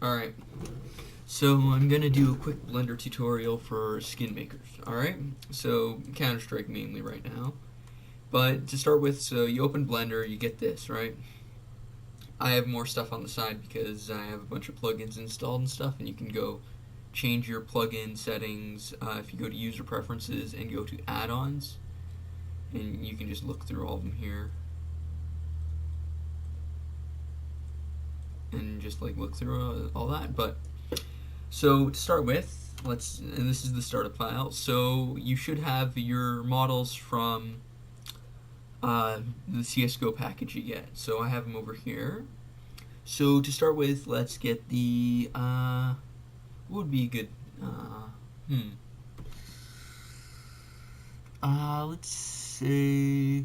Alright, so I'm gonna do a quick Blender tutorial for skin makers. Alright, so Counter-Strike mainly right now. But to start with, so you open Blender, you get this, right? I have more stuff on the side because I have a bunch of plugins installed and stuff, and you can go change your plugin settings if you go to user preferences and go to add-ons, and you can just look through all of them here and just like look through all that. But so to start with, and this is the startup file. So you should have your models from the CSGO package you get. So I have them over here. So to start with, let's get the what would be good? Let's say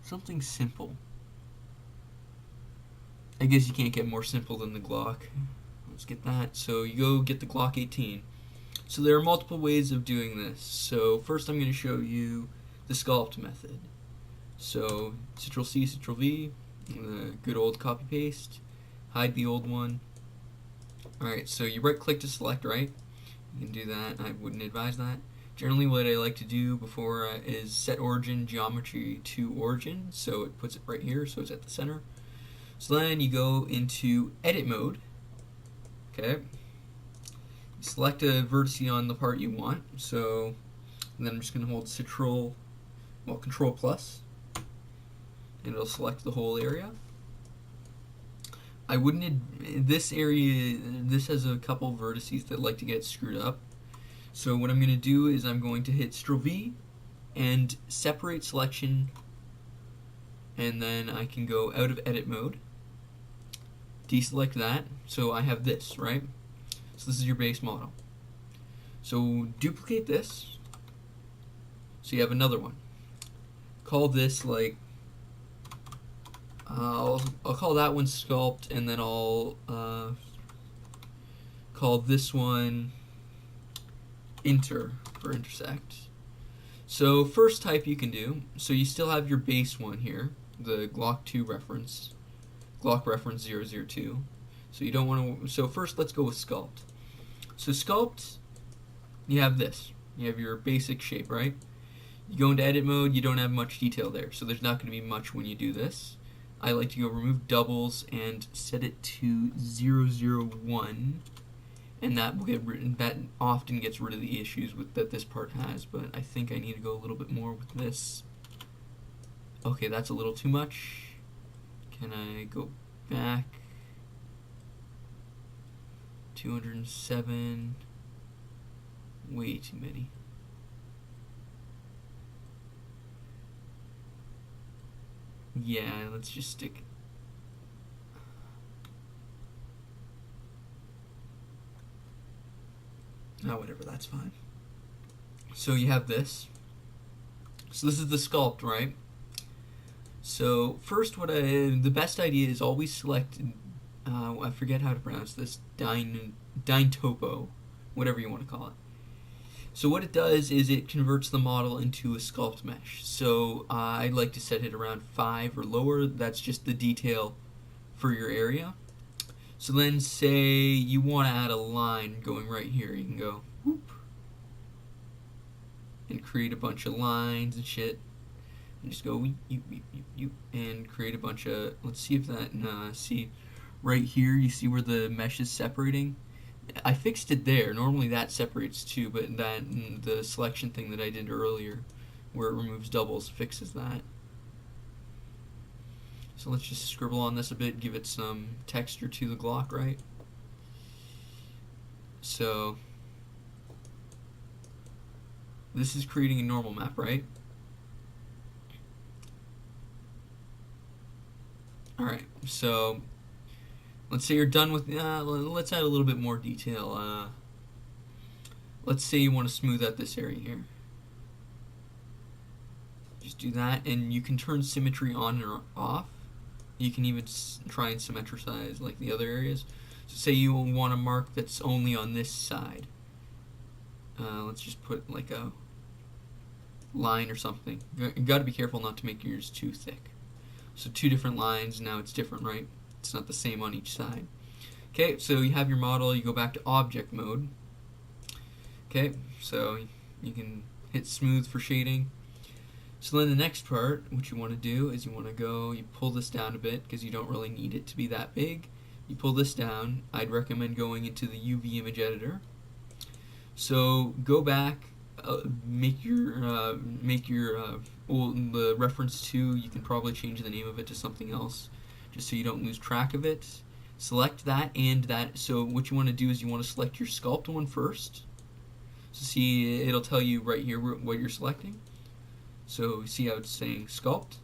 something simple. I guess you can't get more simple than the Glock. Let's get that. So you go get the Glock 18. So there are multiple ways of doing this. So first I'm going to show you the sculpt method. So Ctrl C, Ctrl V, the good old copy paste, hide the old one. Alright, so you right click to select, right? You can do that. I wouldn't advise that. Generally what I like to do before is set origin geometry to origin, so it puts it right here, so it's at the center. So then you go into edit mode, okay? You select a vertice on the part you want, so and then I'm just going to hold Control plus, and it'll select the whole area. I wouldn't, this area, this has a couple vertices that like to get screwed up. So what I'm going to do is I'm going to hit Ctrl V and separate selection, and then I can go out of edit mode, deselect that, so I have this, right? So this is your base model. So duplicate this, so you have another one. Call this like, I'll call that one sculpt, and then I'll call this one for intersect. So first type you can do, so you still have your base one here, the Glock 2 reference, Glock reference 002. So you don't want to, so first let's go with sculpt. So sculpt, you have this, you have your basic shape, right? You go into edit mode, you don't have much detail there, so there's not going to be much when you do this. I like to go remove doubles and set it to 001, and that will get rid, that often gets rid of the issues that this part has, but I think I need to go a little bit more with this. Okay, that's a little too much. Can I go back? 207, way too many. Yeah, let's just stick. Oh, whatever, that's fine. So you have this. So this is the sculpt, right? So first, the best idea is always select. I forget how to pronounce this. Topo, whatever you want to call it. So what it does is it converts the model into a sculpt mesh. So I like to set it around 5 or lower. That's just the detail for your area. So then say you want to add a line going right here. You can go whoop and create a bunch of lines and shit. And just go and create a bunch of, let's see if that, see right here, you see where the mesh is separating? I fixed it there. Normally that separates too, but the selection thing that I did earlier, where it removes doubles, fixes that. So let's just scribble on this a bit, give it some texture to the Glock, right? So this is creating a normal map, right? Alright, so let's say you're done with, let's add a little bit more detail. Let's say you want to smooth out this area here. Just do that, and you can turn symmetry on or off. You can even try and symmetricize like the other areas. So say you want a mark that's only on this side. Let's just put like a line or something. You gotta be careful not to make yours too thick. So 2 different lines, now it's different, right? It's not the same on each side. Okay, so you have your model, you go back to object mode. Okay, so you can hit smooth for shading. So then the next part, what you want to do is you pull this down a bit because you don't really need it to be that big. You pull this down. I'd recommend going into the UV image editor. So go back, make your the reference to. You can probably change the name of it to something else, just so you don't lose track of it. Select that and that. So what you want to do is you want to select your sculpt one first. So see, it'll tell you right here what you're selecting. So see how it's saying sculpt,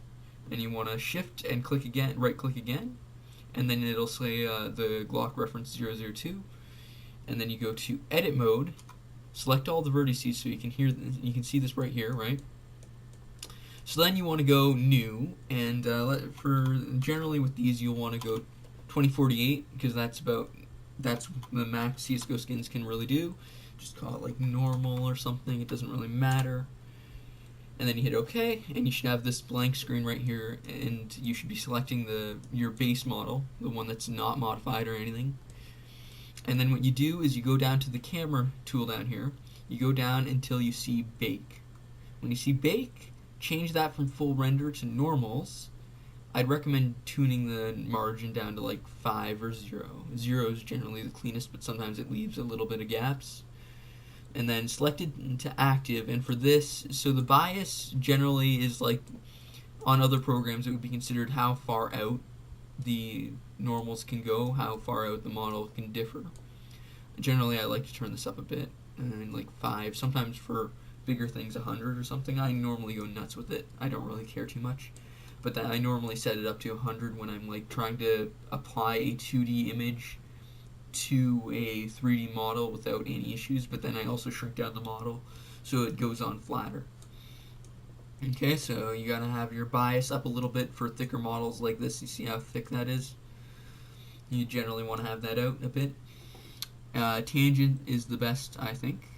and you want to shift and click again, right click again, and then it'll say the Glock reference 002, and then you go to edit mode, select all the vertices so you can see this right here, right? So then you want to go new, and generally with these you'll want to go 2048 because that's the max CSGO skins can really do. Just call it like normal or something, it doesn't really matter. And then you hit OK, and you should have this blank screen right here, and you should be selecting your base model, the one that's not modified or anything. And then what you do is you go down to the camera tool down here, you go down until you see bake. When you see bake, change that from full render to normals. I'd recommend tuning the margin down to like 5 or 0. 0 is generally the cleanest, but sometimes it leaves a little bit of gaps. And then select it into active, and for this, so the bias generally is like on other programs it would be considered how far out the normals can go, how far out the model can differ. Generally I like to turn this up a bit, and like 5, sometimes for bigger things 100 or something. I normally go nuts with it, I don't really care too much, but then I normally set it up to 100 when I'm like trying to apply a 2D image to a 3D model without any issues, but then I also shrink down the model so it goes on flatter. Okay, so you gotta have your bias up a little bit for thicker models like this. You see how thick that is? You generally want to have that out a bit. Tangent is the best, I think.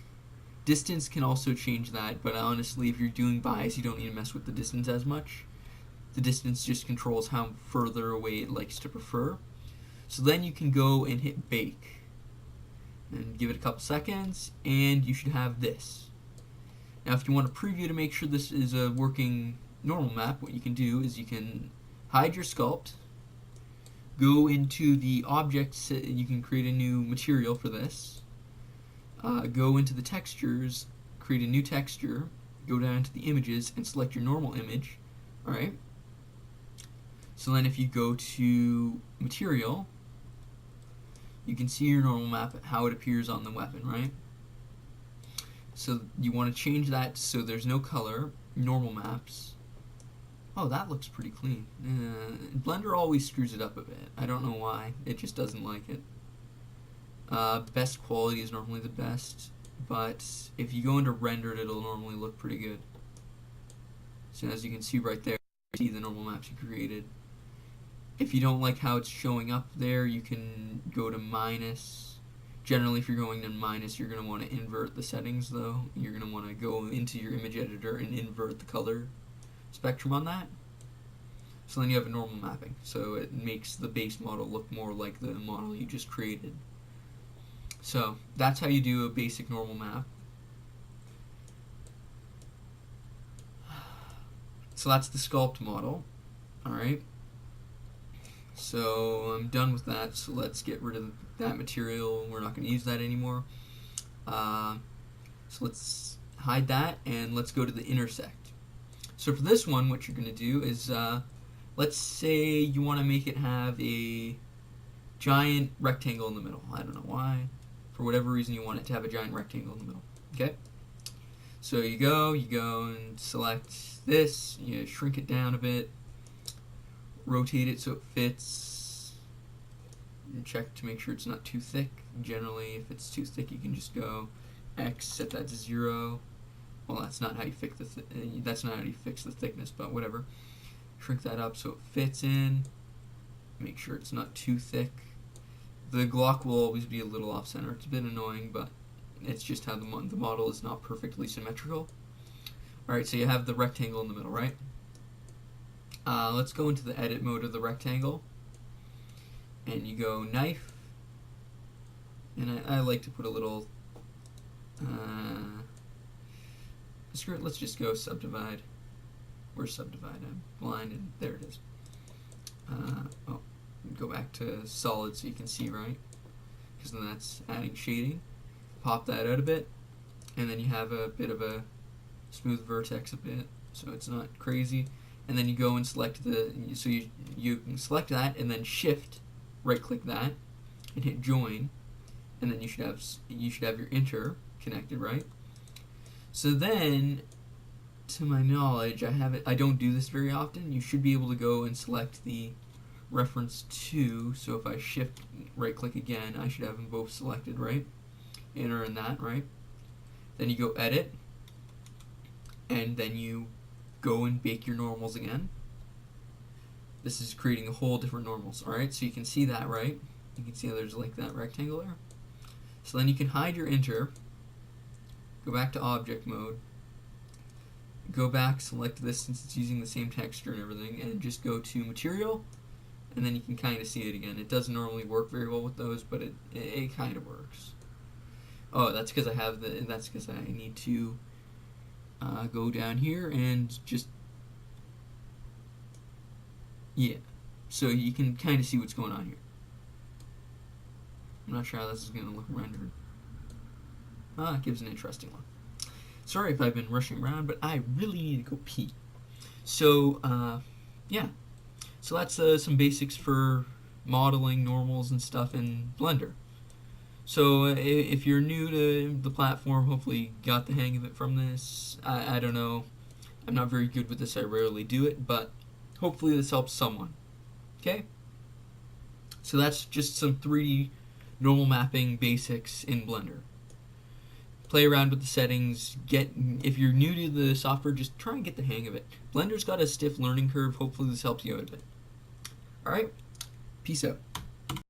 Distance can also change that, but honestly if you're doing bias you don't need to mess with the distance as much. The distance just controls how further away it likes to prefer. So then you can go and hit bake and give it a couple seconds, and you should have this. Now if you want to preview to make sure this is a working normal map, what you can do is you can hide your sculpt, go into the objects, you can create a new material for this, go into the textures, create a new texture, go down to the images and select your normal image. Alright, so then if you go to material, you can see your normal map, how it appears on the weapon, right? So you want to change that so there's no color, normal maps. Oh, that looks pretty clean. Blender always screws it up a bit. I don't know why, it just doesn't like it. Best quality is normally the best, but if you go into rendered it'll normally look pretty good. So as you can see right there, you see the normal maps you created. If you don't like how it's showing up there, you can go to minus. Generally, if you're going to minus, you're going to want to invert the settings, though. You're going to want to go into your image editor and invert the color spectrum on that. So then you have a normal mapping. So it makes the base model look more like the model you just created. So that's how you do a basic normal map. So that's the sculpt model. Alright. So I'm done with that, so let's get rid of that material. We're not going to use that anymore. So let's hide that, and let's go to the intersect. So for this one, what you're going to do is, let's say you want to make it have a giant rectangle in the middle. I don't know why. For whatever reason you want it to have a giant rectangle in the middle. Okay? So you go and select this, you shrink it down a bit, rotate it so it fits, and check to make sure it's not too thick. Generally, if it's too thick, you can just go X, set that to 0. Well, that's not how you fix the thickness, but whatever. Shrink that up so it fits in. Make sure it's not too thick. The Glock will always be a little off center. It's a bit annoying, but it's just how the model is not perfectly symmetrical. Alright, so you have the rectangle in the middle, right? Let's go into the edit mode of the rectangle, and you go knife, And I like to put a little, screw it, let's just go subdivide. Where's subdivide? I'm blind, and there it is. Oh, go back to solid so you can see, right? Because then that's adding shading. Pop that out a bit, and then you have a bit of a smooth vertex a bit, so it's not crazy. And then you go and select so you can select that, and then shift, right click that, and hit join, and then you should have your inter connected, right? So then, to my knowledge, I don't do this very often. You should be able to go and select the reference to, so if I shift right click again, I should have them both selected, right? Enter in that, right? Then you go edit, and then you go and bake your normals again. This is creating a whole different normals, alright? So you can see that, right? You can see how there's like that rectangle there. So then you can hide your inter, go back to object mode, go back, select this since it's using the same texture and everything, and just go to material, and then you can kind of see it again. It doesn't normally work very well with those, but it kind of works. Oh, that's because I need to go down here and just, yeah. So you can kind of see what's going on here. I'm not sure how this is going to look rendered. It gives an interesting one. Sorry if I've been rushing around, but I really need to go pee. So, yeah. So that's some basics for modeling normals and stuff in Blender. So if you're new to the platform, hopefully you got the hang of it from this. I don't know. I'm not very good with this. I rarely do it, but hopefully this helps someone. Okay? So that's just some 3D normal mapping basics in Blender. Play around with the settings. If you're new to the software, just try and get the hang of it. Blender's got a stiff learning curve. Hopefully this helps you out a bit. Alright, peace out.